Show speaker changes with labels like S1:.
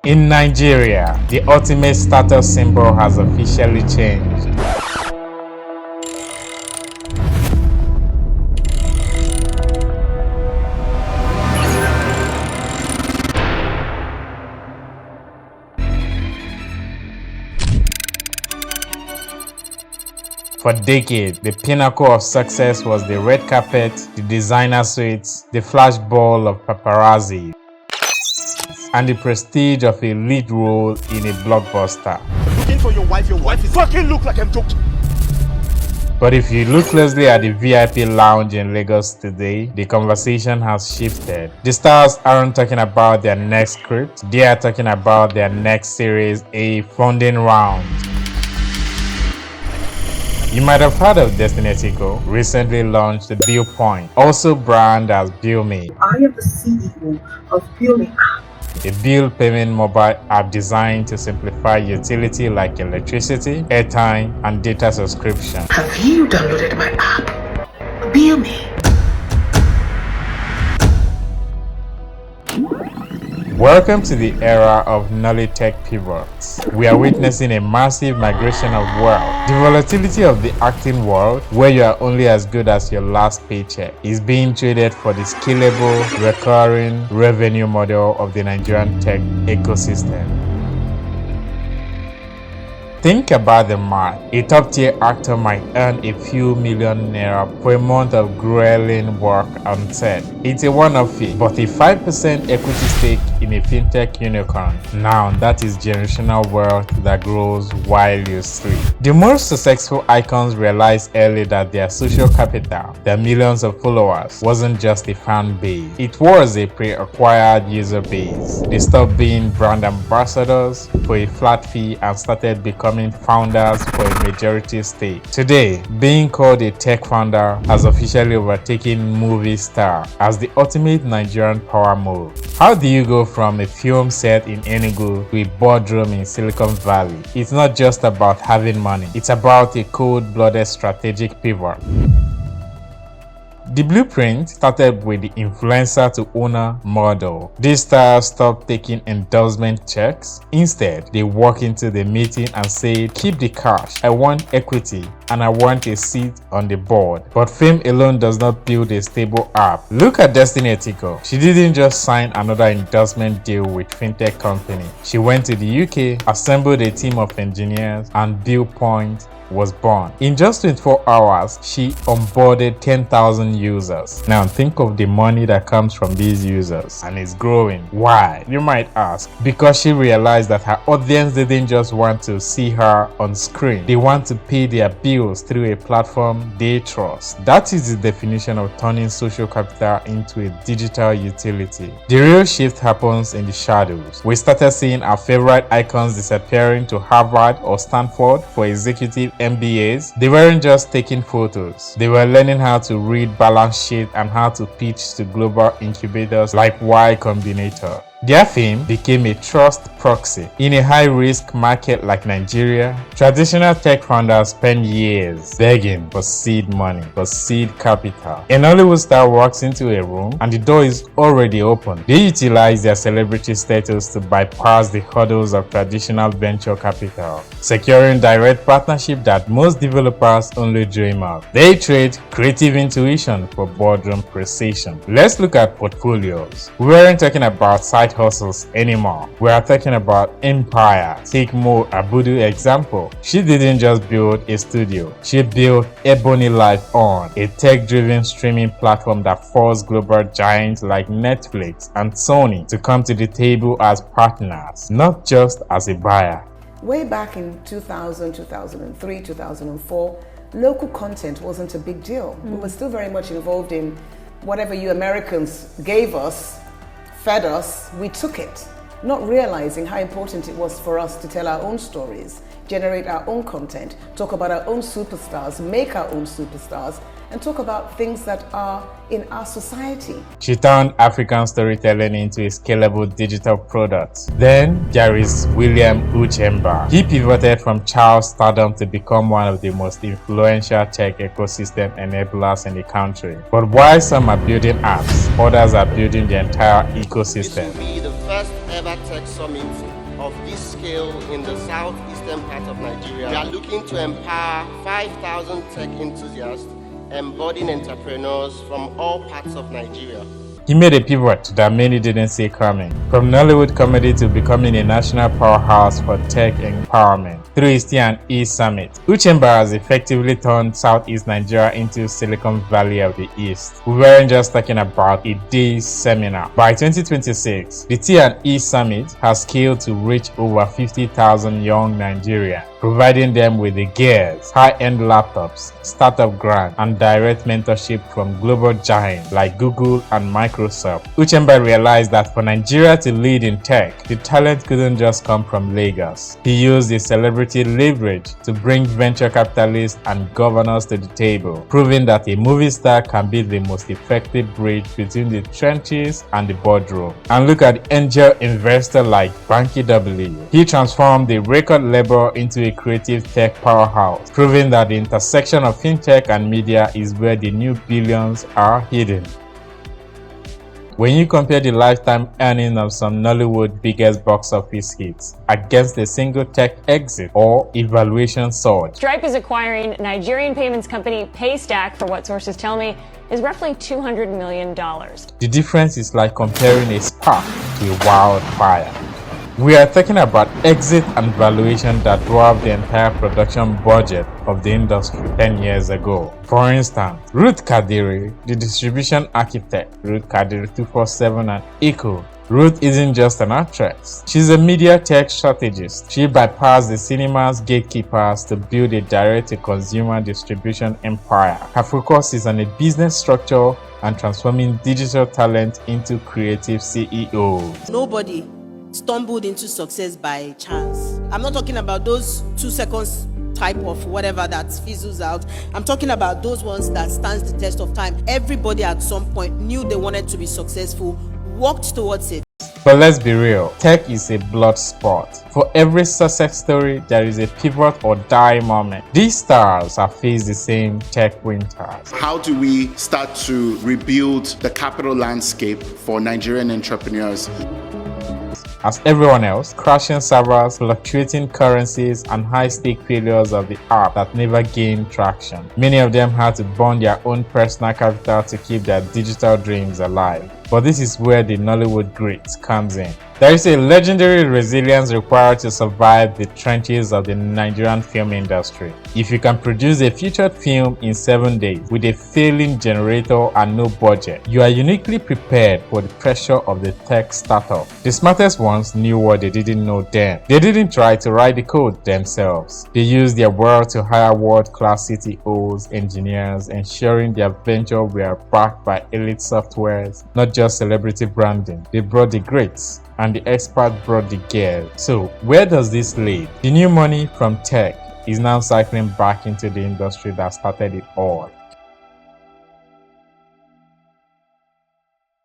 S1: In Nigeria, the ultimate status symbol has officially changed. For decades, the pinnacle of success was the red carpet, the designer suites, the flash ball of paparazzi, and the prestige of a lead role in a blockbuster.
S2: Looking for your wife is fucking look like I'm joking.
S1: But if you look closely at the VIP lounge in Lagos today, the conversation has shifted. The stars aren't talking about their next script, they are talking about their next Series A funding round. You might have heard of Destiny Etiko, recently launched the Bill Point, also branded as Bill Me.
S3: I am the CEO of Billionaires,
S1: A bill payment mobile app designed to simplify utility like electricity, airtime, and data subscription.
S3: Have you downloaded my app? Bill Me.
S1: Welcome to the era of Nollywood tech pivots. We are witnessing a massive migration of wealth. The volatility of the acting world, where you are only as good as your last paycheck, is being traded for the scalable, recurring revenue model of the Nigerian tech ecosystem. Think about the math. A top-tier actor might earn a few million naira for a month of grueling work on set. It's a one-off fee, but a 5% equity stake in a fintech unicorn. Now that is generational wealth that grows while you sleep. The most successful icons realized early that their social capital, their millions of followers, wasn't just a fan base. It was a pre-acquired user base. They stopped being brand ambassadors for a flat fee and started becoming founders for a majority stake. Today, being called a tech founder has officially overtaken movie star as the ultimate Nigerian power move. How do you go from a film set in Enugu to a boardroom in Silicon Valley? It's not just about having money, it's about a cold-blooded strategic pivot. The blueprint started with the influencer to owner model. These stars stopped taking endorsement checks. Instead, they walk into the meeting and say, "Keep the cash, I want equity and I want a seat on the board." But fame alone does not build a stable app. Look at Destiny Etiko. She didn't just sign another endorsement deal with Fintech company. She went to the UK, assembled a team of engineers, and Bill Point was born. In just 24 hours, she onboarded 10,000 users. Now think of the money that comes from these users, and it's growing. Why? You might ask. Because she realized that her audience didn't just want to see her on screen. They want to pay their bills through a platform they trust. That is the definition of turning social capital into a digital utility. The real shift happens in the shadows. We started seeing our favorite icons disappearing to Harvard or Stanford for executive MBAs. They weren't just taking photos. They were learning how to read balance sheet and how to pitch to global incubators like Y Combinator. Their fame became a trust proxy. In a high-risk market like Nigeria, traditional tech founders spend years begging for seed money, for seed capital. A Nollywood star walks into a room and the door is already open. They utilize their celebrity status to bypass the hurdles of traditional venture capital, securing direct partnership that most developers only dream of. They trade creative intuition for boardroom precision. Let's look at portfolios. We aren't talking about side hustles anymore. We are talking about empire. Take Mo Abudu example. She didn't just build a studio. She built Ebony Life On, a tech-driven streaming platform that forced global giants like Netflix and Sony to come to the table as partners, not just as a buyer.
S4: Way back in 2000, 2003, 2004, local content wasn't a big deal. We were still very much involved in whatever you Americans gave us, fed us, we took it, not realizing how important it was for us to tell our own stories, generate our own content, talk about our own superstars, make our own superstars, and talk about things that are in our society.
S1: She turned African storytelling into a scalable digital product. Then there is Williams Uchemba. He pivoted from child stardom to become one of the most influential tech ecosystem enablers in the country. But while some are building apps, others are building the entire ecosystem.
S2: This will be the first
S5: ever tech summit of this scale in the southeastern part of Nigeria. We are looking to empower 5,000 tech enthusiasts, embodying entrepreneurs from all parts of Nigeria.
S1: He made a pivot that many didn't see coming, from Nollywood comedy to becoming a national powerhouse for tech empowerment through his T&E Summit. Uchemba has effectively turned Southeast Nigeria into Silicon Valley of the East. We weren't just talking about a day's seminar. By 2026, the T&E Summit has scaled to reach over 50,000 young Nigerians, providing them with the gears, high-end laptops, startup grants, and direct mentorship from global giants like Google and Microsoft. Uchemba realized that for Nigeria to lead in tech, the talent couldn't just come from Lagos. He used the celebrity leverage to bring venture capitalists and governors to the table, proving that a movie star can be the most effective bridge between the trenches and the boardroom. And look at angel investor like Banky W. He transformed the record label into a creative tech powerhouse, proving that the intersection of fintech and media is where the new billions are hidden. When you compare the lifetime earnings of some Nollywood biggest box office hits against a single tech exit or evaluation surge,
S6: Stripe is acquiring Nigerian payments company Paychecks for what sources tell me is roughly $200 million.
S1: the difference is like comparing a spark to a wildfire. We are talking about exit and valuation that dwarfed the entire production budget of the industry 10 years ago. For instance, Ruth Kadiri, the distribution architect, Ruth Kadiri 247 and Echo. Ruth isn't just an actress. She's a media tech strategist. She bypassed the cinema's gatekeepers to build a direct-to-consumer distribution empire. Her focus is on a business structure and transforming digital talent into creative CEOs.
S7: Nobody stumbled into success by chance. I'm not talking about those 2 seconds type of whatever that fizzles out. I'm talking about those ones that stands the test of time. Everybody at some point knew they wanted to be successful, worked towards it.
S1: But let's be real, tech is a blood sport. For every success story, there is a pivot or die moment. These stars have faced the same tech winters.
S8: How do we start to rebuild the capital landscape for Nigerian entrepreneurs?
S1: As everyone else, crashing servers, fluctuating currencies, and high-stake failures of the app that never gained traction. Many of them had to burn their own personal capital to keep their digital dreams alive. But this is where the Nollywood grit comes in. There is a legendary resilience required to survive the trenches of the Nigerian film industry. If you can produce a featured film in 7 days with a failing generator and no budget, you are uniquely prepared for the pressure of the tech startup. The smartest ones knew what they didn't know then. They didn't try to write the code themselves. They used their wealth to hire world-class CTOs, engineers, ensuring their venture were backed by elite softwares, not just celebrity branding. They brought the greats, and the expert brought the gear. So where does this lead? The new money from tech is now cycling back into the industry that started it all.